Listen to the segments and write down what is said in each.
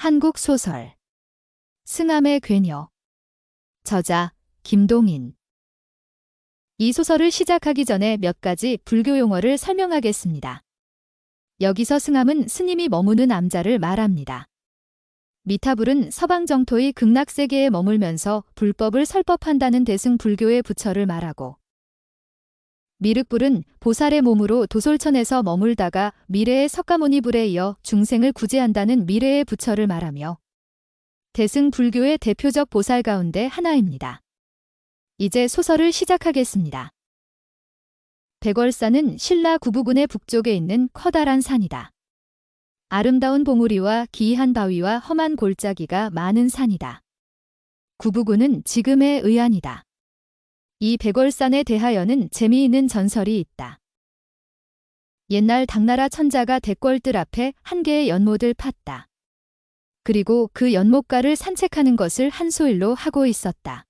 한국 소설 승암의 괴녀 저자 김동인. 이 소설을 시작하기 전에 몇 가지 불교 용어를 설명하겠습니다. 여기서 승암은 스님이 머무는 암자를 말합니다. 미타불은 서방 정토의 극락세계에 머물면서 불법을 설법한다는 대승 불교의 부처를 말하고, 미륵불은 보살의 몸으로 도솔천에서 머물다가 미래의 석가모니불에 이어 중생을 구제한다는 미래의 부처를 말하며 대승 불교의 대표적 보살 가운데 하나입니다. 이제 소설을 시작하겠습니다. 백월산은 신라 구부군의 북쪽에 있는 커다란 산이다. 아름다운 봉우리와 기이한 바위와 험한 골짜기가 많은 산이다. 구부군은 지금의 의안이다. 이 백월산에 대하여는 재미있는 전설이 있다. 옛날 당나라 천자가 대궐들 앞에 한 개의 연못을 팠다. 그리고 그 연못가를 산책하는 것을 한소일로 하고 있었다.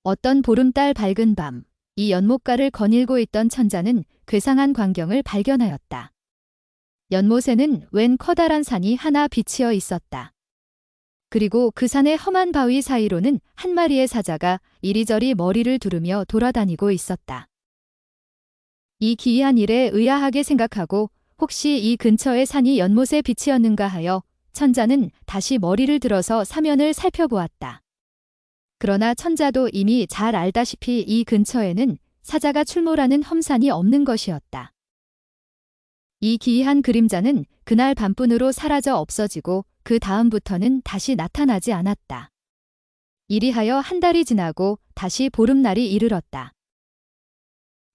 어떤 보름달 밝은 밤, 이 연못가를 거닐고 있던 천자는 괴상한 광경을 발견하였다. 연못에는 웬 커다란 산이 하나 비치어 있었다. 그리고 그 산의 험한 바위 사이로는 한 마리의 사자가 이리저리 머리를 두르며 돌아다니고 있었다. 이 기이한 일에 의아하게 생각하고 혹시 이 근처의 산이 연못의 빛이었는가 하여 천자는 다시 머리를 들어서 사면을 살펴보았다. 그러나 천자도 이미 잘 알다시피 이 근처에는 사자가 출몰하는 험산이 없는 것이었다. 이 기이한 그림자는 그날 밤뿐으로 사라져 없어지고 그 다음부터는 다시 나타나지 않았다. 이리하여 한 달이 지나고 다시 보름날이 이르렀다.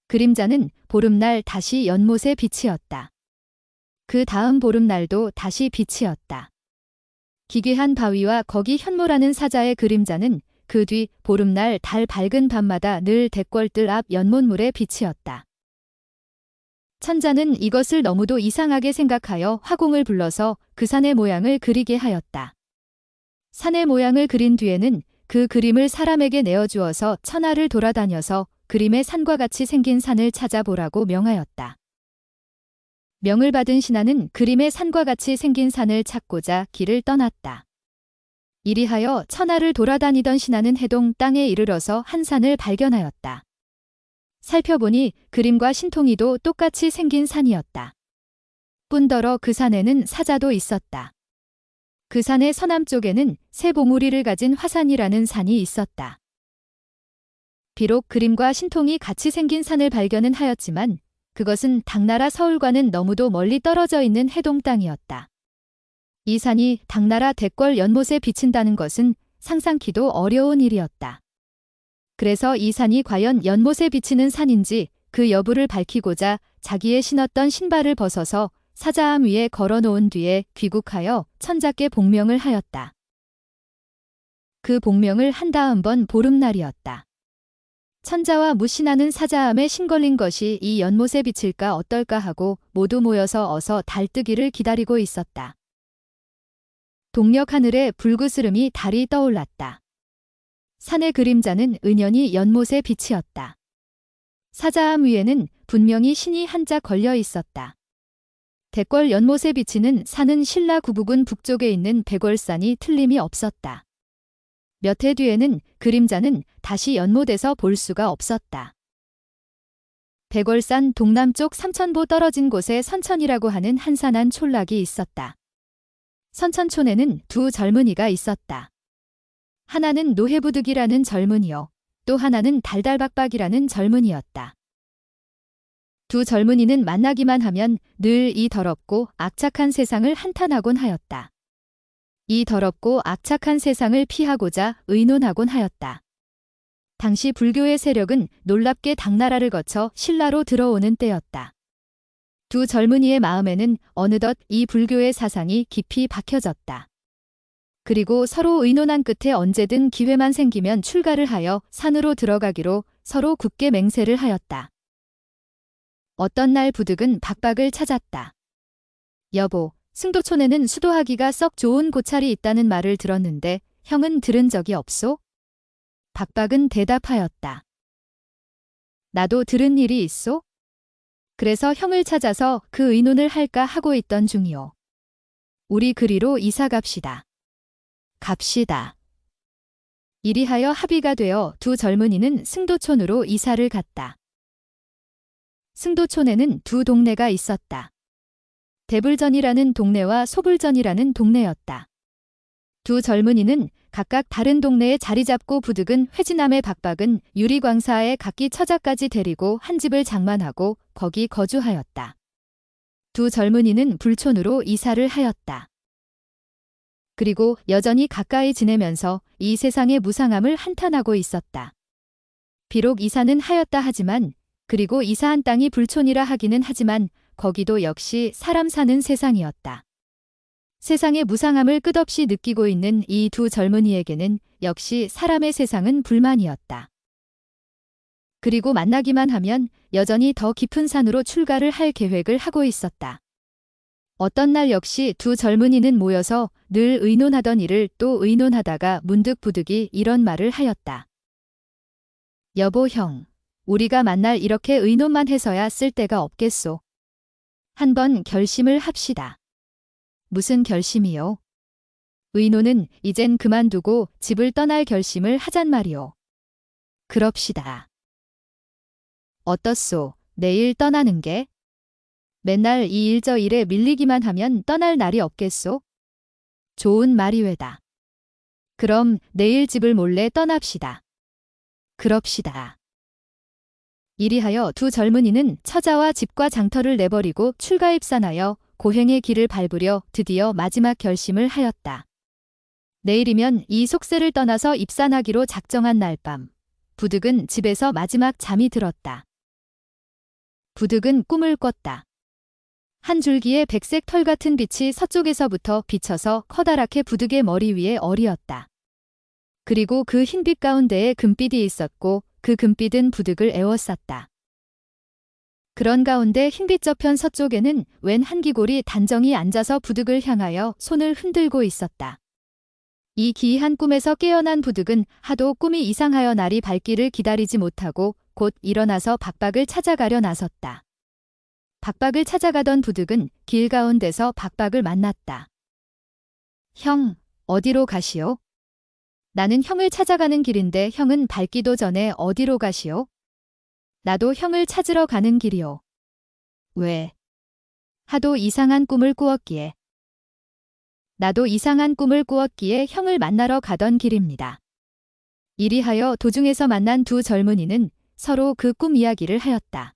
그림자는 보름날 다시 연못의 빛이었다. 그 다음 보름날도 다시 빛이었다. 기괴한 바위와 거기 현몰하는 사자의 그림자는 그 뒤 보름날 달 밝은 밤마다 늘 대궐들 앞 연못물의 빛이었다. 천자는 이것을 너무도 이상하게 생각하여 화공을 불러서 그 산의 모양을 그리게 하였다. 산의 모양을 그린 뒤에는 그 그림을 사람에게 내어주어서 천하를 돌아다녀서 그림의 산과 같이 생긴 산을 찾아보라고 명하였다. 명을 받은 신하는 그림의 산과 같이 생긴 산을 찾고자 길을 떠났다. 이리하여 천하를 돌아다니던 신하는 해동 땅에 이르러서 한 산을 발견하였다. 살펴보니 그림과 신통이도 똑같이 생긴 산이었다. 뿐더러 그 산에는 사자도 있었다. 그 산의 서남쪽에는 새 봉우리를 가진 화산이라는 산이 있었다. 비록 그림과 신통이 같이 생긴 산을 발견은 하였지만 그것은 당나라 서울과는 너무도 멀리 떨어져 있는 해동 땅이었다. 이 산이 당나라 대궐 연못에 비친다는 것은 상상키도 어려운 일이었다. 그래서 이 산이 과연 연못에 비치는 산인지 그 여부를 밝히고자 자기의 신었던 신발을 벗어서 사자암 위에 걸어놓은 뒤에 귀국하여 천자께 복명을 하였다. 그 복명을 한 다음 번 보름날이었다. 천자와 무신하는 사자암에 신 걸린 것이 이 연못에 비칠까 어떨까 하고 모두 모여서 어서 달뜨기를 기다리고 있었다. 동력 하늘에 불구스름이 달이 떠올랐다. 산의 그림자는 은연히 연못의 빛이었다. 사자암 위에는 분명히 신이 한자 걸려 있었다. 대궐 연못에 비치는 산은 신라 구부군 북쪽에 있는 백월산이 틀림이 없었다. 몇 해 뒤에는 그림자는 다시 연못에서 볼 수가 없었다. 백월산 동남쪽 3,000보 떨어진 곳에 선천이라고 하는 한산한 촌락이 있었다. 선천촌에는 두 젊은이가 있었다. 하나는 노해부득이라는 젊은이요, 또 하나는 달달박박이라는 젊은이였다. 두 젊은이는 만나기만 하면 늘 이 더럽고 악착한 세상을 한탄하곤 하였다. 이 더럽고 악착한 세상을 피하고자 의논하곤 하였다. 당시 불교의 세력은 놀랍게 당나라를 거쳐 신라로 들어오는 때였다. 두 젊은이의 마음에는 어느덧 이 불교의 사상이 깊이 박혀졌다. 그리고 서로 의논한 끝에 언제든 기회만 생기면 출가를 하여 산으로 들어가기로 서로 굳게 맹세를 하였다. 어떤 날 부득은 박박을 찾았다. 여보, 승도촌에는 수도하기가 썩 좋은 고찰이 있다는 말을 들었는데 형은 들은 적이 없소? 박박은 대답하였다. 나도 들은 일이 있소? 그래서 형을 찾아서 그 의논을 할까 하고 있던 중이오. 우리 그리로 이사 갑시다. 갑시다. 이리하여 합의가 되어 두 젊은이는 승도촌으로 이사를 갔다. 승도촌에는 두 동네가 있었다. 대불전이라는 동네와 소불전이라는 동네였다. 두 젊은이는 각각 다른 동네에 자리 잡고 부득은 회지남의 박박은 유리광사에 각기 처자까지 데리고 한 집을 장만하고 거기 거주하였다. 두 젊은이는 불촌으로 이사를 하였다. 그리고 여전히 가까이 지내면서 이 세상의 무상함을 한탄하고 있었다. 비록 이사는 하였다 하지만 그리고 이사한 땅이 불촌이라 하기는 하지만 거기도 역시 사람 사는 세상이었다. 세상의 무상함을 끝없이 느끼고 있는 이 두 젊은이에게는 역시 사람의 세상은 불만이었다. 그리고 만나기만 하면 여전히 더 깊은 산으로 출가를 할 계획을 하고 있었다. 어떤 날 역시 두 젊은이는 모여서 늘 의논하던 일을 또 의논하다가 문득 부득이 이런 말을 하였다. 여보 형, 우리가 만날 이렇게 의논만 해서야 쓸 데가 없겠소. 한번 결심을 합시다. 무슨 결심이요? 의논은 이젠 그만두고 집을 떠날 결심을 하잔 말이오. 그럽시다. 어떻소, 내일 떠나는 게? 맨날 이 일 저 일에 밀리기만 하면 떠날 날이 없겠소? 좋은 말이외다. 그럼 내일 집을 몰래 떠납시다. 그럽시다. 이리하여 두 젊은이는 처자와 집과 장터를 내버리고 출가입산하여 고행의 길을 밟으려 드디어 마지막 결심을 하였다. 내일이면 이 속세를 떠나서 입산하기로 작정한 날 밤, 부득은 집에서 마지막 잠이 들었다. 부득은 꿈을 꿨다. 한 줄기의 백색 털 같은 빛이 서쪽에서부터 비쳐서 커다랗게 부득의 머리 위에 어리었다. 그리고 그 흰빛 가운데에 금빛이 있었고 그 금빛은 부득을 에워쌌다. 그런 가운데 흰빛 저편 서쪽에는 웬 한기골이 단정히 앉아서 부득을 향하여 손을 흔들고 있었다. 이 기이한 꿈에서 깨어난 부득은 하도 꿈이 이상하여 날이 밝기를 기다리지 못하고 곧 일어나서 박박을 찾아가려 나섰다. 박박을 찾아가던 부득은 길 가운데서 박박을 만났다. 형, 어디로 가시오? 나는 형을 찾아가는 길인데 형은 밝기도 전에 어디로 가시오? 나도 형을 찾으러 가는 길이오. 왜? 하도 이상한 꿈을 꾸었기에. 나도 이상한 꿈을 꾸었기에 형을 만나러 가던 길입니다. 이리하여 도중에서 만난 두 젊은이는 서로 그 꿈 이야기를 하였다.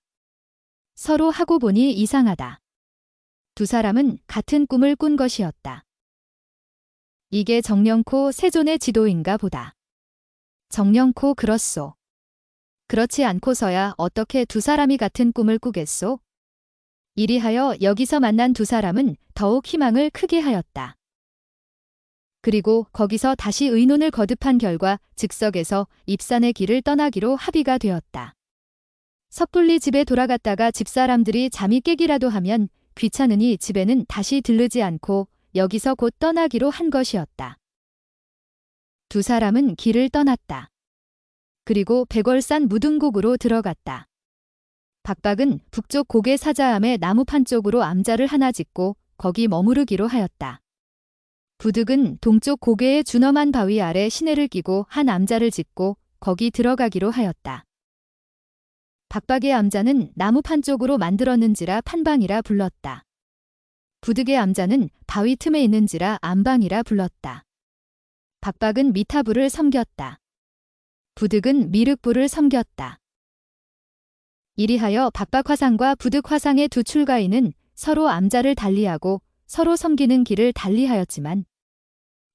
서로 하고 보니 이상하다. 두 사람은 같은 꿈을 꾼 것이었다. 이게 정령코 세존의 지도인가 보다. 정령코 그렇소. 그렇지 않고서야 어떻게 두 사람이 같은 꿈을 꾸겠소? 이리하여 여기서 만난 두 사람은 더욱 희망을 크게 하였다. 그리고 거기서 다시 의논을 거듭한 결과 즉석에서 입산의 길을 떠나기로 합의가 되었다. 섣불리 집에 돌아갔다가 집사람들이 잠이 깨기라도 하면 귀찮으니 집에는 다시 들르지 않고 여기서 곧 떠나기로 한 것이었다. 두 사람은 길을 떠났다. 그리고 백월산 무등곡으로 들어갔다. 박박은 북쪽 곡의 사자암의 나무판 쪽으로 암자를 하나 짓고 거기 머무르기로 하였다. 부득은 동쪽 고개의 준엄한 바위 아래 시내를 끼고 한 암자를 짓고 거기 들어가기로 하였다. 박박의 암자는 나무판 쪽으로 만들었는지라 판방이라 불렀다. 부득의 암자는 바위 틈에 있는지라 암방이라 불렀다. 박박은 미타부를 섬겼다. 부득은 미륵부를 섬겼다. 이리하여 박박화상과 부득화상의 두 출가인은 서로 암자를 달리하고 서로 섬기는 길을 달리하였지만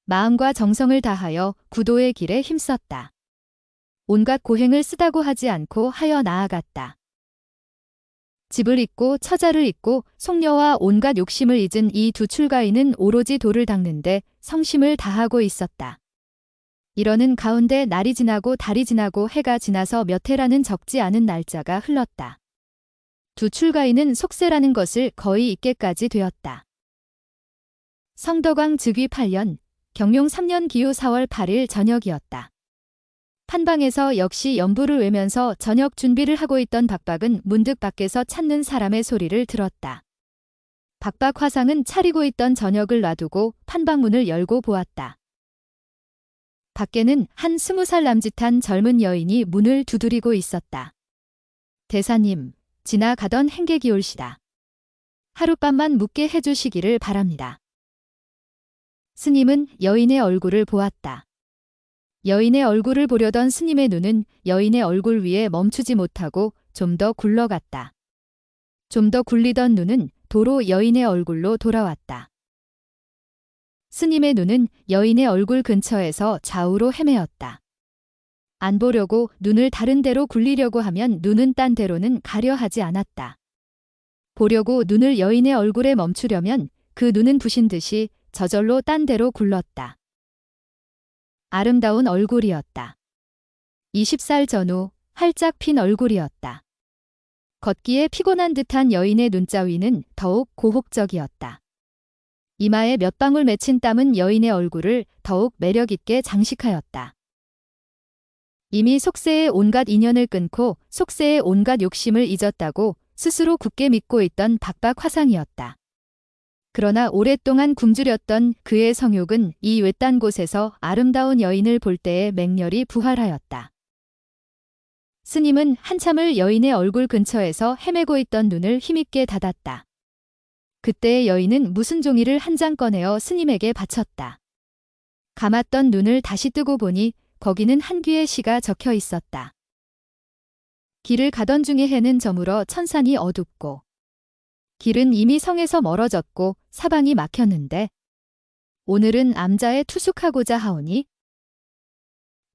마음과 정성을 다하여 구도의 길에 힘썼다. 온갖 고행을 쓰다고 하지 않고 하여 나아갔다. 집을 잇고 처자를 잇고 속녀와 온갖 욕심을 잊은 이 두 출가인은 오로지 도를 닦는데 성심을 다하고 있었다. 이러는 가운데 날이 지나고 달이 지나고 해가 지나서 몇 해라는 적지 않은 날짜가 흘렀다. 두 출가인은 속세라는 것을 거의 잊게까지 되었다. 성덕왕 즉위 8년, 경용 3년 기후 4월 8일 저녁이었다. 판방에서 역시 연부를 외면서 저녁 준비를 하고 있던 박박은 문득 밖에서 찾는 사람의 소리를 들었다. 박박 화상은 차리고 있던 저녁을 놔두고 판방문을 열고 보았다. 밖에는 한 20살 남짓한 젊은 여인이 문을 두드리고 있었다. 대사님, 지나가던 행객이올시다. 하룻밤만 묵게 해주시기를 바랍니다. 스님은 여인의 얼굴을 보았다. 여인의 얼굴을 보려던 스님의 눈은 여인의 얼굴 위에 멈추지 못하고 좀 더 굴러갔다. 좀 더 굴리던 눈은 도로 여인의 얼굴로 돌아왔다. 스님의 눈은 여인의 얼굴 근처에서 좌우로 헤매었다. 안 보려고 눈을 다른 데로 굴리려고 하면 눈은 딴 데로는 가려 하지 않았다. 보려고 눈을 여인의 얼굴에 멈추려면 그 눈은 부신 듯이 저절로 딴 데로 굴렀다. 아름다운 얼굴이었다. 20살 전후 활짝 핀 얼굴이었다. 걷기에 피곤한 듯한 여인의 눈자 위는 더욱 고혹적이었다. 이마에 몇 방울 맺힌 땀은 여인의 얼굴을 더욱 매력있게 장식하였다. 이미 속세의 온갖 인연을 끊고 속세의 온갖 욕심을 잊었다고 스스로 굳게 믿고 있던 박박 화상이었다. 그러나 오랫동안 굶주렸던 그의 성욕은 이 외딴 곳에서 아름다운 여인을 볼 때에 맹렬히 부활하였다. 스님은 한참을 여인의 얼굴 근처에서 헤매고 있던 눈을 힘있게 닫았다. 그때의 여인은 무슨 종이를 한 장 꺼내어 스님에게 바쳤다. 감았던 눈을 다시 뜨고 보니 거기는 한 귀의 시가 적혀 있었다. 길을 가던 중에 해는 저물어 천산이 어둡고 길은 이미 성에서 멀어졌고 사방이 막혔는데 오늘은 암자에 투숙하고자 하오니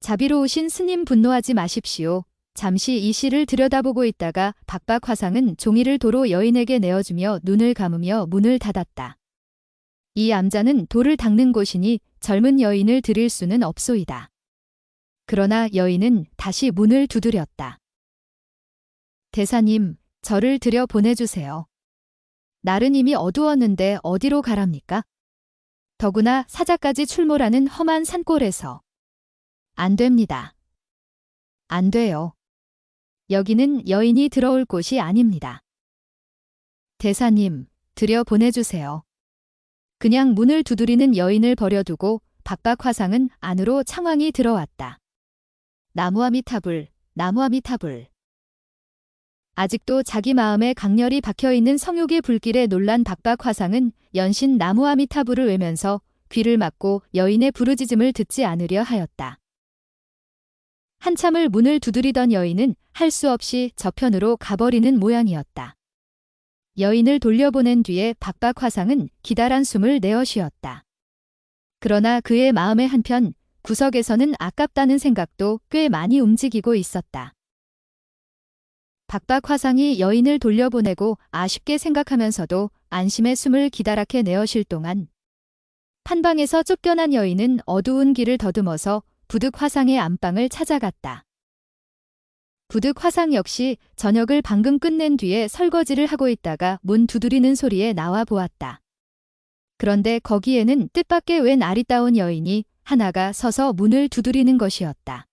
자비로우신 스님 분노하지 마십시오. 잠시 이 시를 들여다보고 있다가 박박 화상은 종이를 도로 여인에게 내어주며 눈을 감으며 문을 닫았다. 이 암자는 돌을 닦는 곳이니 젊은 여인을 들일 수는 없소이다. 그러나 여인은 다시 문을 두드렸다. 대사님, 저를 들여 보내주세요. 날은 이미 어두웠는데 어디로 가랍니까? 더구나 사자까지 출몰하는 험한 산골에서. 안 됩니다. 안 돼요. 여기는 여인이 들어올 곳이 아닙니다. 대사님, 들여 보내주세요. 그냥 문을 두드리는 여인을 버려두고 박박 화상은 안으로 창왕이 들어왔다. 나무아미타불, 나무아미타불. 아직도 자기 마음에 강렬히 박혀있는 성욕의 불길에 놀란 박박 화상은 연신 나무아미타불을 외면서 귀를 막고 여인의 부르짖음을 듣지 않으려 하였다. 한참을 문을 두드리던 여인은 할 수 없이 저편으로 가버리는 모양이었다. 여인을 돌려보낸 뒤에 박박 화상은 기다란 숨을 내어 쉬었다. 그러나 그의 마음의 한편 구석에서는 아깝다는 생각도 꽤 많이 움직이고 있었다. 박박 화상이 여인을 돌려보내고 아쉽게 생각하면서도 안심의 숨을 기다랗게 내어 쉴 동안 판방에서 쫓겨난 여인은 어두운 길을 더듬어서 부득 화상의 안방을 찾아갔다. 부득 화상 역시 저녁을 방금 끝낸 뒤에 설거지를 하고 있다가 문 두드리는 소리에 나와 보았다. 그런데 거기에는 뜻밖의 웬 아리따운 여인이 하나가 서서 문을 두드리는 것이었다.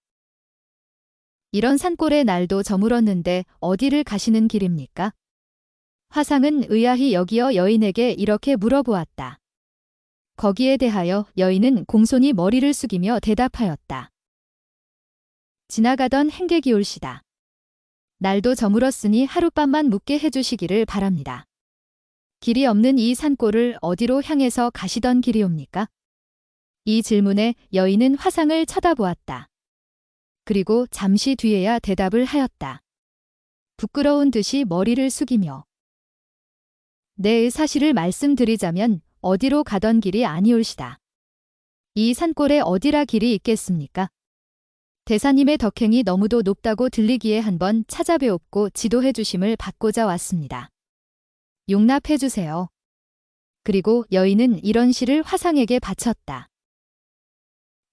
이런 산골에 날도 저물었는데 어디를 가시는 길입니까? 화상은 의아히 여기어 여인에게 이렇게 물어보았다. 거기에 대하여 여인은 공손히 머리를 숙이며 대답하였다. 지나가던 행객이올시다. 날도 저물었으니 하룻밤만 묵게 해주시기를 바랍니다. 길이 없는 이 산골을 어디로 향해서 가시던 길이옵니까? 이 질문에 여인은 화상을 쳐다보았다. 그리고 잠시 뒤에야 대답을 하였다. 부끄러운 듯이 머리를 숙이며. 내 사실을 말씀드리자면 어디로 가던 길이 아니올시다. 이 산골에 어디라 길이 있겠습니까? 대사님의 덕행이 너무도 높다고 들리기에 한번 찾아뵈옵고 지도해 주심을 받고자 왔습니다. 용납해 주세요. 그리고 여인은 이런 시를 화상에게 바쳤다.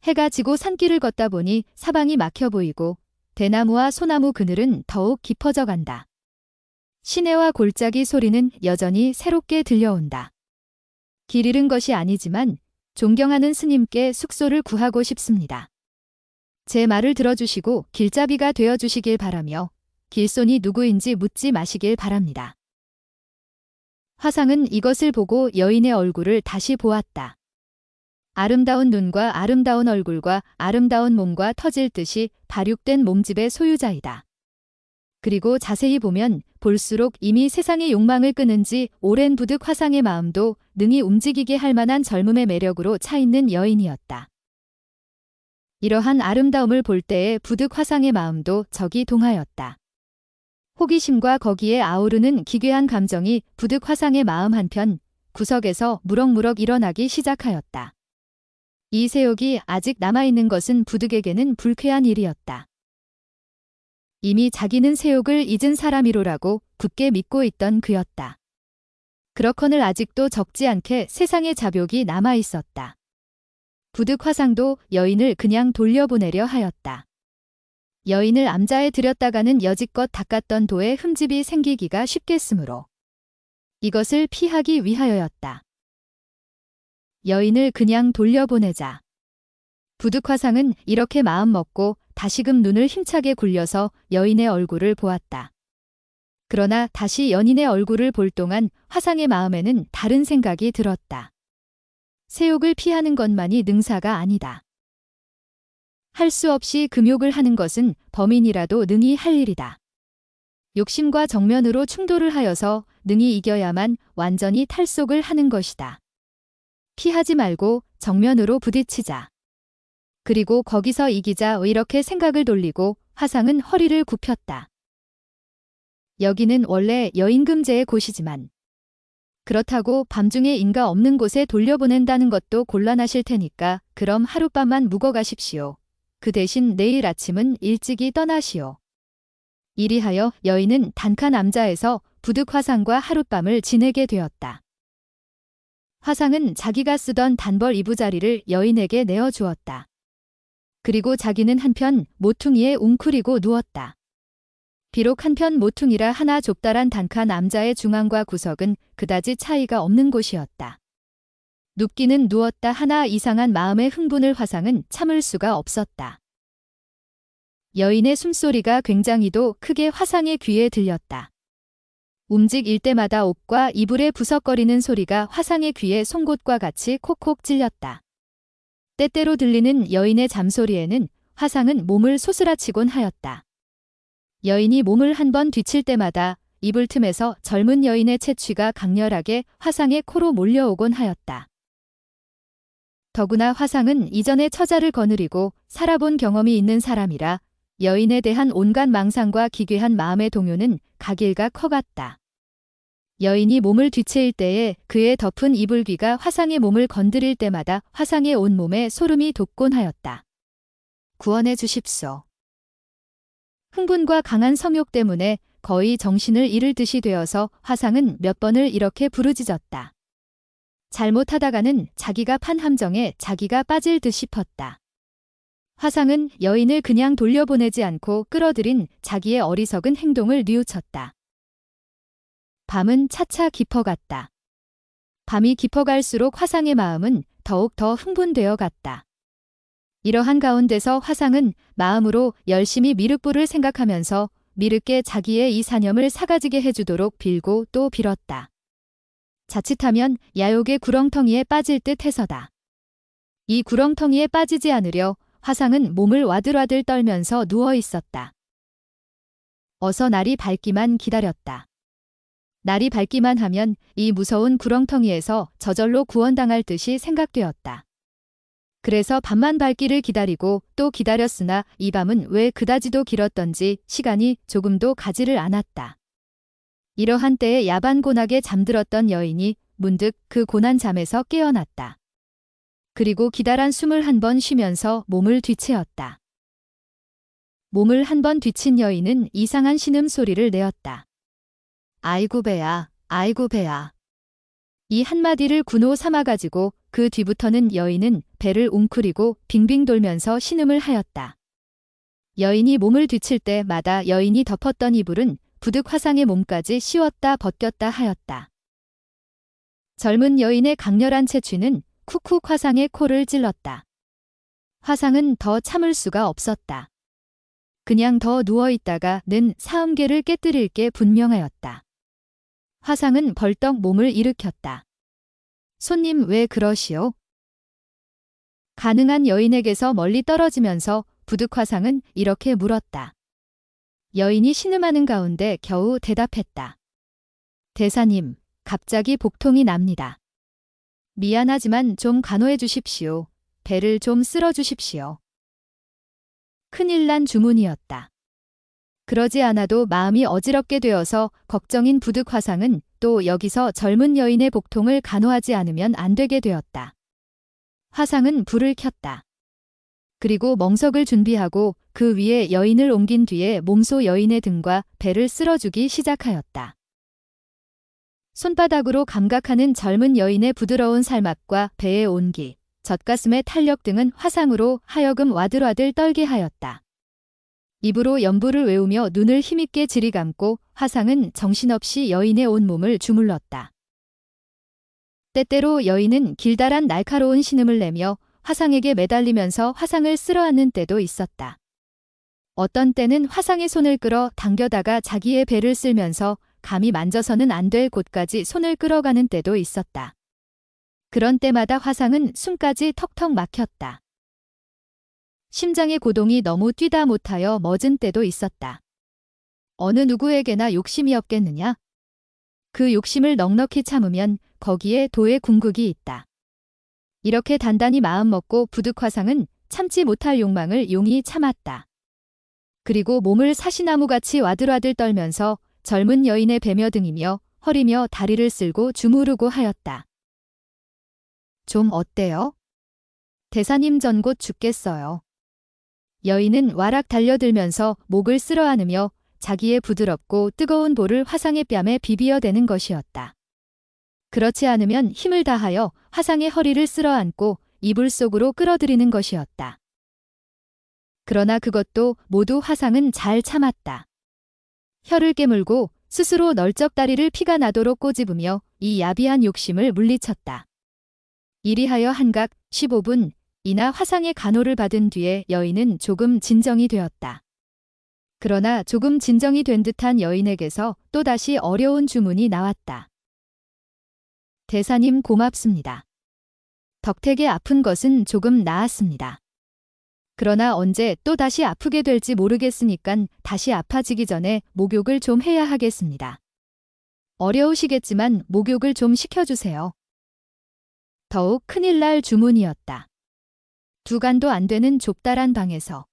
해가 지고 산길을 걷다 보니 사방이 막혀 보이고 대나무와 소나무 그늘은 더욱 깊어져 간다. 시내와 골짜기 소리는 여전히 새롭게 들려온다. 길 잃은 것이 아니지만 존경하는 스님께 숙소를 구하고 싶습니다. 제 말을 들어주시고 길잡이가 되어주시길 바라며 길손이 누구인지 묻지 마시길 바랍니다. 화상은 이것을 보고 여인의 얼굴을 다시 보았다. 아름다운 눈과 아름다운 얼굴과 아름다운 몸과 터질 듯이 발육된 몸집의 소유자이다. 그리고 자세히 보면 볼수록 이미 세상의 욕망을 끄는 지 오랜 부득 화상의 마음도 능히 움직이게 할 만한 젊음의 매력으로 차 있는 여인이었다. 이러한 아름다움을 볼 때의 부득 화상의 마음도 적이 동하였다. 호기심과 거기에 아우르는 기괴한 감정이 부득 화상의 마음 한편 구석에서 무럭무럭 일어나기 시작하였다. 이 세욕이 아직 남아있는 것은 부득에게는 불쾌한 일이었다. 이미 자기는 세욕을 잊은 사람이로라고 굳게 믿고 있던 그였다. 그렇거늘 아직도 적지 않게 세상의 잡욕이 남아있었다. 부득 화상도 여인을 그냥 돌려보내려 하였다. 여인을 암자에 들였다가는 여지껏 닦았던 도에 흠집이 생기기가 쉽겠으므로 이것을 피하기 위하여였다. 여인을 그냥 돌려보내자. 부득 화상은 이렇게 마음먹고 다시금 눈을 힘차게 굴려서 여인의 얼굴을 보았다. 그러나 다시 연인의 얼굴을 볼 동안 화상의 마음에는 다른 생각이 들었다. 세욕을 피하는 것만이 능사가 아니다. 할 수 없이 금욕을 하는 것은 범인이라도 능히 할 일이다. 욕심과 정면으로 충돌을 하여서 능히 이겨야만 완전히 탈속을 하는 것이다. 피하지 말고 정면으로 부딪히자. 그리고 거기서 이기자 이렇게 생각을 돌리고 화상은 허리를 굽혔다. 여기는 원래 여인금제의 곳이지만 그렇다고 밤중에 인가 없는 곳에 돌려보낸다는 것도 곤란하실 테니까 그럼 하룻밤만 묵어가십시오. 그 대신 내일 아침은 일찍이 떠나시오. 이리하여 여인은 단칸 암자에서 부득 화상과 하룻밤을 지내게 되었다. 화상은 자기가 쓰던 단벌 이부자리를 여인에게 내어주었다. 그리고 자기는 한편 모퉁이에 웅크리고 누웠다. 비록 한편 모퉁이라 하나 좁다란 단칸 암자의 중앙과 구석은 그다지 차이가 없는 곳이었다. 눕기는 누웠다 하나 이상한 마음의 흥분을 화상은 참을 수가 없었다. 여인의 숨소리가 굉장히도 크게 화상의 귀에 들렸다. 움직일 때마다 옷과 이불에 부석거리는 소리가 화상의 귀에 송곳과 같이 콕콕 찔렸다. 때때로 들리는 여인의 잠소리에는 화상은 몸을 소스라치곤 하였다. 여인이 몸을 한 번 뒤칠 때마다 이불 틈에서 젊은 여인의 채취가 강렬하게 화상의 코로 몰려오곤 하였다. 더구나 화상은 이전에 처자를 거느리고 살아본 경험이 있는 사람이라 여인에 대한 온갖 망상과 기괴한 마음의 동요는 각일가 커갔다. 여인이 몸을 뒤채일 때에 그의 덮은 이불귀가 화상의 몸을 건드릴 때마다 화상의 온몸에 소름이 돋곤 하였다. 구원해 주십소. 흥분과 강한 성욕 때문에 거의 정신을 잃을 듯이 되어서 화상은 몇 번을 이렇게 부르짖었다. 잘못하다가는 자기가 판 함정에 자기가 빠질 듯 싶었다. 화상은 여인을 그냥 돌려보내지 않고 끌어들인 자기의 어리석은 행동을 뉘우쳤다. 밤은 차차 깊어갔다. 밤이 깊어갈수록 화상의 마음은 더욱 더 흥분되어 갔다. 이러한 가운데서 화상은 마음으로 열심히 미륵부를 생각하면서 미륵께 자기의 이 사념을 사가지게 해주도록 빌고 또 빌었다. 자칫하면 야욕의 구렁텅이에 빠질 듯 해서다. 이 구렁텅이에 빠지지 않으려 화상은 몸을 와들와들 떨면서 누워 있었다. 어서 날이 밝기만 기다렸다. 날이 밝기만 하면 이 무서운 구렁텅이에서 저절로 구원당할 듯이 생각되었다. 그래서 밤만 밝기를 기다리고 또 기다렸으나 이 밤은 왜 그다지도 길었던지 시간이 조금도 가지를 않았다. 이러한 때에 야반곤하게 잠들었던 여인이 문득 그 고난 잠에서 깨어났다. 그리고 기다란 숨을 한 번 쉬면서 몸을 뒤채었다. 몸을 한 번 뒤친 여인은 이상한 신음소리를 내었다. 아이고 배야, 아이고 배야. 이 한마디를 군호 삼아가지고 그 뒤부터는 여인은 배를 웅크리고 빙빙 돌면서 신음을 하였다. 여인이 몸을 뒤칠 때마다 여인이 덮었던 이불은 부득 화상의 몸까지 씌웠다 벗겼다 하였다. 젊은 여인의 강렬한 채취는 쿡쿡 화상의 코를 찔렀다. 화상은 더 참을 수가 없었다. 그냥 더 누워있다가 는 사음계를 깨뜨릴 게 분명하였다. 화상은 벌떡 몸을 일으켰다. 손님 왜 그러시오? 가능한 여인에게서 멀리 떨어지면서 부득화상은 이렇게 물었다. 여인이 신음하는 가운데 겨우 대답했다. 대사님, 갑자기 복통이 납니다. 미안하지만 좀 간호해 주십시오. 배를 좀 쓸어 주십시오. 큰일 난 주문이었다. 그러지 않아도 마음이 어지럽게 되어서 걱정인 부득화상은 또 여기서 젊은 여인의 복통을 간호하지 않으면 안 되게 되었다. 화상은 불을 켰다. 그리고 멍석을 준비하고 그 위에 여인을 옮긴 뒤에 몸소 여인의 등과 배를 쓸어주기 시작하였다. 손바닥으로 감각하는 젊은 여인의 부드러운 살맛과 배의 온기, 젖가슴의 탄력 등은 화상으로 하여금 와들와들 떨게 하였다. 입으로 연부를 외우며 눈을 힘있게 지리감고 화상은 정신없이 여인의 온몸을 주물렀다. 때때로 여인은 길다란 날카로운 신음을 내며 화상에게 매달리면서 화상을 쓸어안는 때도 있었다. 어떤 때는 화상의 손을 끌어 당겨다가 자기의 배를 쓸면서 감히 만져서는 안 될 곳까지 손을 끌어가는 때도 있었다. 그런 때마다 화상은 숨까지 턱턱 막혔다. 심장의 고동이 너무 뛰다 못하여 멎은 때도 있었다. 어느 누구에게나 욕심이 없겠느냐? 그 욕심을 넉넉히 참으면 거기에 도의 궁극이 있다. 이렇게 단단히 마음먹고 부득화상은 참지 못할 욕망을 용히 참았다. 그리고 몸을 사시나무같이 와들와들 떨면서 젊은 여인의 배며 등이며 허리며 다리를 쓸고 주무르고 하였다. 좀 어때요? 대사님 전 곧 죽겠어요. 여인은 와락 달려들면서 목을 쓸어 안으며 자기의 부드럽고 뜨거운 볼을 화상의 뺨에 비비어대는 것이었다. 그렇지 않으면 힘을 다하여 화상의 허리를 쓸어 안고 이불 속으로 끌어들이는 것이었다. 그러나 그것도 모두 화상은 잘 참았다. 혀를 깨물고 스스로 널쩍다리를 피가 나도록 꼬집으며 이 야비한 욕심을 물리쳤다. 이리하여 한각 15분이나 화상의 간호를 받은 뒤에 여인은 조금 진정이 되었다. 그러나 조금 진정이 된 듯한 여인에게서 또다시 어려운 주문이 나왔다. 대사님 고맙습니다. 덕택에 아픈 것은 조금 나았습니다. 그러나 언제 또 다시 아프게 될지 모르겠으니깐 다시 아파지기 전에 목욕을 좀 해야 하겠습니다. 어려우시겠지만 목욕을 좀 시켜주세요. 더욱 큰일 날 주문이었다. 두 간도 안 되는 좁다란 방에서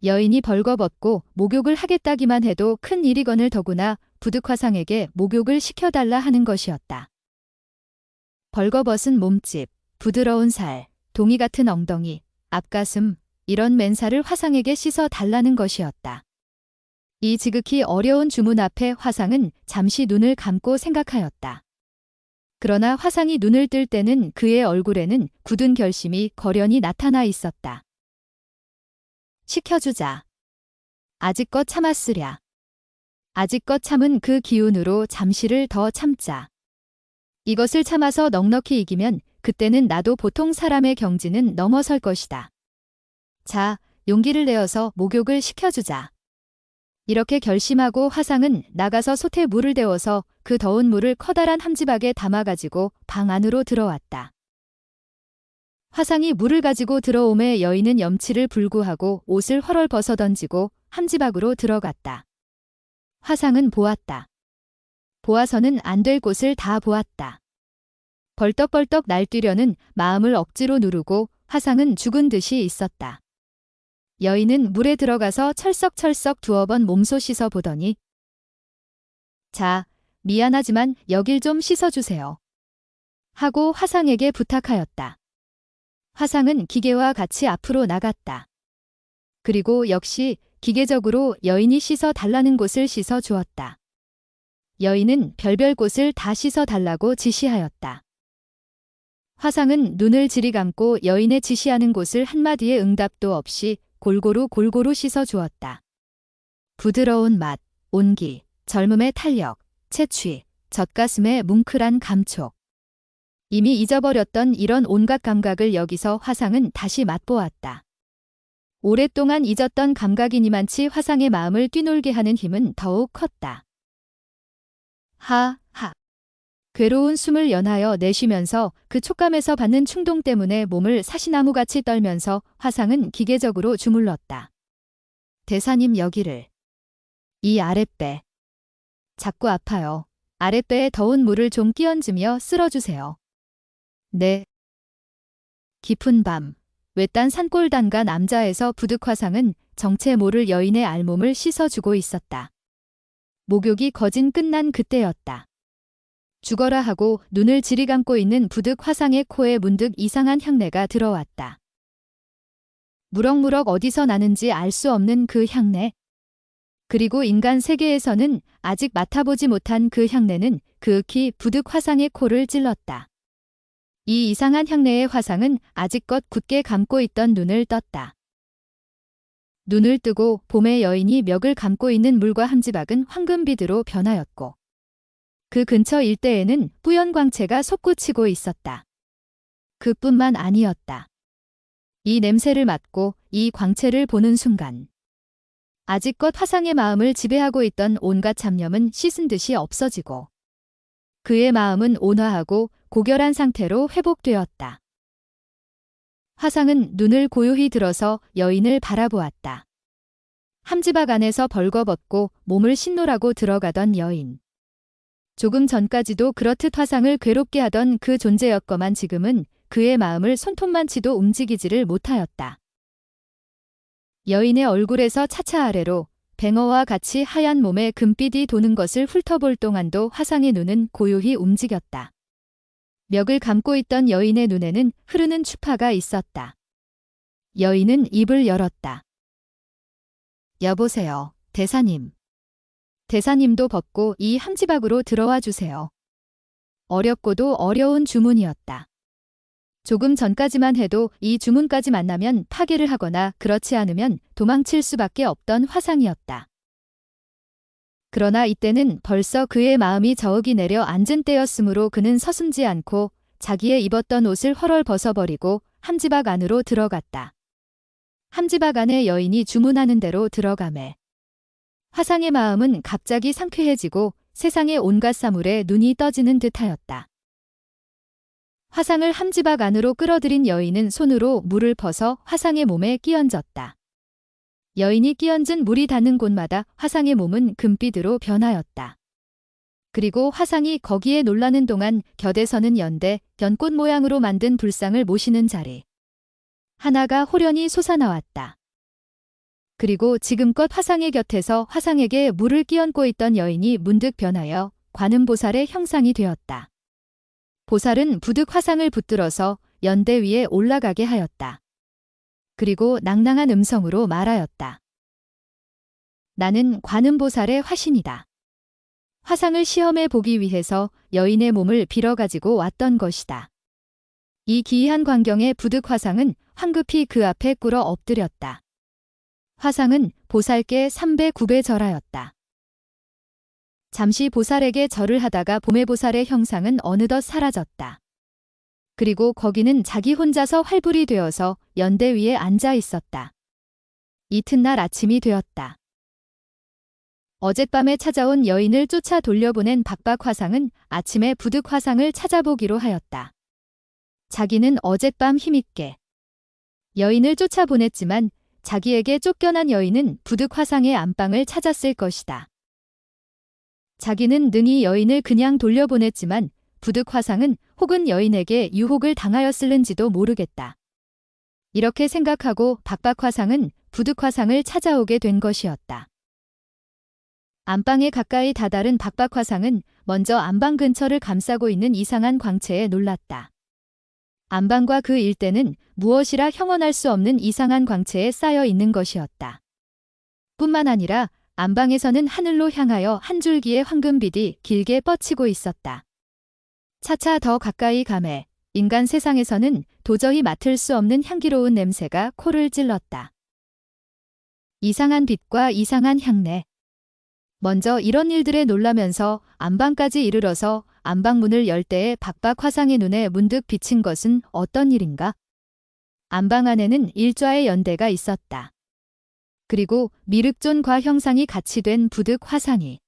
여인이 벌거벗고 목욕을 하겠다기만 해도 큰 일이거늘 더구나 부득화상에게 목욕을 시켜달라 하는 것이었다. 벌거벗은 몸집, 부드러운 살, 동이 같은 엉덩이, 앞가슴, 이런 맨살을 화상에게 씻어 달라는 것이었다. 이 지극히 어려운 주문 앞에 화상은 잠시 눈을 감고 생각하였다. 그러나 화상이 눈을 뜰 때는 그의 얼굴에는 굳은 결심이 거련히 나타나 있었다. 시켜주자. 아직껏 참았으랴. 아직껏 참은 그 기운으로 잠시를 더 참자. 이것을 참아서 넉넉히 이기면 그때는 나도 보통 사람의 경지는 넘어설 것이다. 자, 용기를 내어서 목욕을 시켜주자. 이렇게 결심하고 화상은 나가서 솥에 물을 데워서 그 더운 물을 커다란 함지박에 담아가지고 방 안으로 들어왔다. 화상이 물을 가지고 들어오매 여인은 염치를 불구하고 옷을 헐헐 벗어던지고 함지박으로 들어갔다. 화상은 보았다. 보아서는 안 될 곳을 다 보았다. 벌떡벌떡 날뛰려는 마음을 억지로 누르고 화상은 죽은 듯이 있었다. 여인은 물에 들어가서 철썩철썩 두어 번 몸소 씻어 보더니 자, 미안하지만 여길 좀 씻어주세요. 하고 화상에게 부탁하였다. 화상은 기계와 같이 앞으로 나갔다. 그리고 역시 기계적으로 여인이 씻어 달라는 곳을 씻어 주었다. 여인은 별별 곳을 다 씻어 달라고 지시하였다. 화상은 눈을 지리감고 여인의 지시하는 곳을 한마디의 응답도 없이 골고루 씻어 주었다. 부드러운 맛, 온기, 젊음의 탄력, 채취, 젖가슴의 뭉클한 감촉. 이미 잊어버렸던 이런 온갖 감각을 여기서 화상은 다시 맛보았다. 오랫동안 잊었던 감각이니만치 화상의 마음을 뛰놀게 하는 힘은 더욱 컸다. 하, 하. 괴로운 숨을 연하여 내쉬면서 그 촉감에서 받는 충동 때문에 몸을 사시나무같이 떨면서 화상은 기계적으로 주물렀다. 대사님 여기를. 이 아랫배. 자꾸 아파요. 아랫배에 더운 물을 좀 끼얹으며 쓸어주세요. 네. 깊은 밤. 외딴 산골단가 남자에서 부득 화상은 정체 모를 여인의 알몸을 씻어주고 있었다. 목욕이 거진 끝난 그때였다. 죽어라 하고 눈을 지리감고 있는 부득 화상의 코에 문득 이상한 향내가 들어왔다. 무럭무럭 어디서 나는지 알 수 없는 그 향내. 그리고 인간 세계에서는 아직 맡아보지 못한 그 향내는 그윽히 부득 화상의 코를 찔렀다. 이 이상한 향내의 화상은 아직껏 굳게 감고 있던 눈을 떴다. 눈을 뜨고 봄의 여인이 멱을 감고 있는 물과 함지박은 황금빛으로 변하였고 그 근처 일대에는 뿌연 광채가 솟구치고 있었다. 그뿐만 아니었다. 이 냄새를 맡고 이 광채를 보는 순간 아직껏 화상의 마음을 지배하고 있던 온갖 잡념은 씻은 듯이 없어지고 그의 마음은 온화하고 고결한 상태로 회복되었다. 화상은 눈을 고요히 들어서 여인을 바라보았다. 함지박 안에서 벌거벗고 몸을 신노라고 들어가던 여인. 조금 전까지도 그렇듯 화상을 괴롭게 하던 그 존재였건만 지금은 그의 마음을 손톱만치도 움직이지를 못하였다. 여인의 얼굴에서 차차 아래로 뱅어와 같이 하얀 몸에 금빛이 도는 것을 훑어볼 동안도 화상의 눈은 고요히 움직였다. 멱을 감고 있던 여인의 눈에는 흐르는 추파가 있었다. 여인은 입을 열었다. 여보세요, 대사님. 대사님도 벗고 이 함지박으로 들어와 주세요. 어렵고도 어려운 주문이었다. 조금 전까지만 해도 이 주문까지 만나면 파괴를 하거나 그렇지 않으면 도망칠 수밖에 없던 화상이었다. 그러나 이때는 벌써 그의 마음이 저으기 내려 앉은 때였으므로 그는 서슴지 않고 자기의 입었던 옷을 헐헐 벗어버리고 함지박 안으로 들어갔다. 함지박 안에 여인이 주문하는 대로 들어가매 화상의 마음은 갑자기 상쾌해지고 세상의 온갖 사물에 눈이 떠지는 듯하였다. 화상을 함지박 안으로 끌어들인 여인은 손으로 물을 퍼서 화상의 몸에 끼얹었다. 여인이 끼얹은 물이 닿는 곳마다 화상의 몸은 금빛으로 변하였다. 그리고 화상이 거기에 놀라는 동안 곁에 서는 연대, 연꽃 모양으로 만든 불상을 모시는 자리 하나가 호련히 솟아나왔다. 그리고 지금껏 화상의 곁에서 화상에게 물을 끼얹고 있던 여인이 문득 변하여 관음보살의 형상이 되었다. 보살은 부득 화상을 붙들어서 연대 위에 올라가게 하였다. 그리고 낭낭한 음성으로 말하였다. 나는 관음보살의 화신이다. 화상을 시험해 보기 위해서 여인의 몸을 빌어가지고 왔던 것이다. 이 기이한 광경에 부득 화상은 황급히 그 앞에 꿇어 엎드렸다. 화상은 보살께 3배 9배 절하였다. 잠시 보살에게 절을 하다가 봄의 보살의 형상은 어느덧 사라졌다. 그리고 거기는 자기 혼자서 활불이 되어서 연대 위에 앉아 있었다. 이튿날 아침이 되었다. 어젯밤에 찾아온 여인을 쫓아 돌려보낸 박박 화상은 아침에 부득 화상을 찾아보기로 하였다. 자기는 어젯밤 힘있게 여인을 쫓아보냈지만 자기에게 쫓겨난 여인은 부득 화상의 안방을 찾았을 것이다. 자기는 능히 여인을 그냥 돌려보냈지만 부득 화상은 혹은 여인에게 유혹을 당하였을는지도 모르겠다. 이렇게 생각하고 박박 화상은 부득 화상을 찾아오게 된 것이었다. 안방에 가까이 다다른 박박 화상은 먼저 안방 근처를 감싸고 있는 이상한 광채에 놀랐다. 안방과 그 일대는 무엇이라 형언할 수 없는 이상한 광채에 쌓여 있는 것이었다. 뿐만 아니라 안방에서는 하늘로 향하여 한 줄기의 황금빛이 길게 뻗치고 있었다. 차차 더 가까이 가매 인간 세상에서는 도저히 맡을 수 없는 향기로운 냄새가 코를 찔렀다. 이상한 빛과 이상한 향내. 먼저 이런 일들에 놀라면서 안방까지 이르러서 안방문을 열 때에 박박 화상의 눈에 문득 비친 것은 어떤 일인가? 안방 안에는 일좌의 연대가 있었다. 그리고 미륵존 과 형상이 같이 된 부득 화상이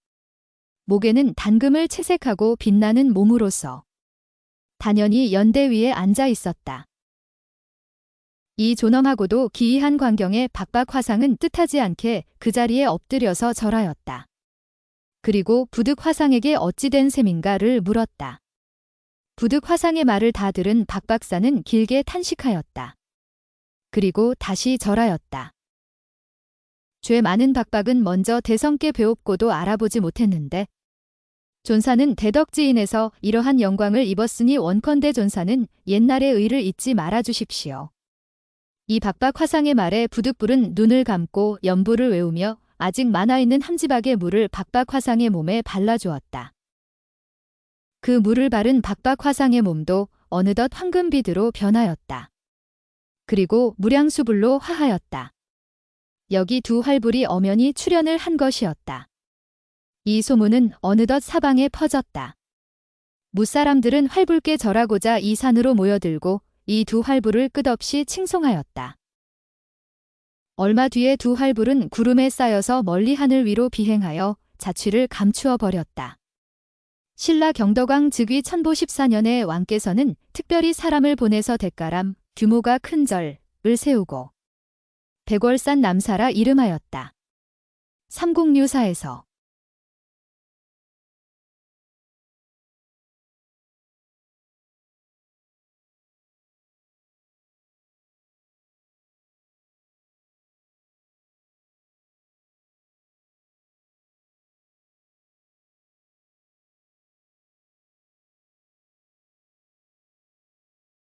목에는 단금을 채색하고 빛나는 몸으로서 단연히 연대 위에 앉아 있었다. 이 존엄하고도 기이한 광경에 박박 화상은 뜻하지 않게 그 자리에 엎드려서 절하였다. 그리고 부득 화상에게 어찌 된 셈인가를 물었다. 부득 화상의 말을 다 들은 박 박사는 길게 탄식하였다. 그리고 다시 절하였다. 죄 많은 박박은 먼저 대성께 배웠고도 알아보지 못했는데 존사는 대덕지인에서 이러한 영광을 입었으니 원컨대 존사는 옛날의 의를 잊지 말아 주십시오. 이 박박 화상의 말에 부득불은 눈을 감고 연부를 외우며 아직 많아있는 함지박의 물을 박박 화상의 몸에 발라주었다. 그 물을 바른 박박 화상의 몸도 어느덧 황금비드로 변하였다. 그리고 무량수불로 화하였다. 여기 두 활불이 엄연히 출현을 한 것이었다. 이 소문은 어느덧 사방에 퍼졌다. 무사람들은 활불께 절하고자 이 산으로 모여들고 이 두 활불을 끝없이 칭송하였다. 얼마 뒤에 두 활불은 구름에 쌓여서 멀리 하늘 위로 비행하여 자취를 감추어 버렸다. 신라 경덕왕 즉위 1054년에 왕께서는 특별히 사람을 보내서 대가람 규모가 큰 절을 세우고 백월산 남사라 이름하였다. 삼국유사에서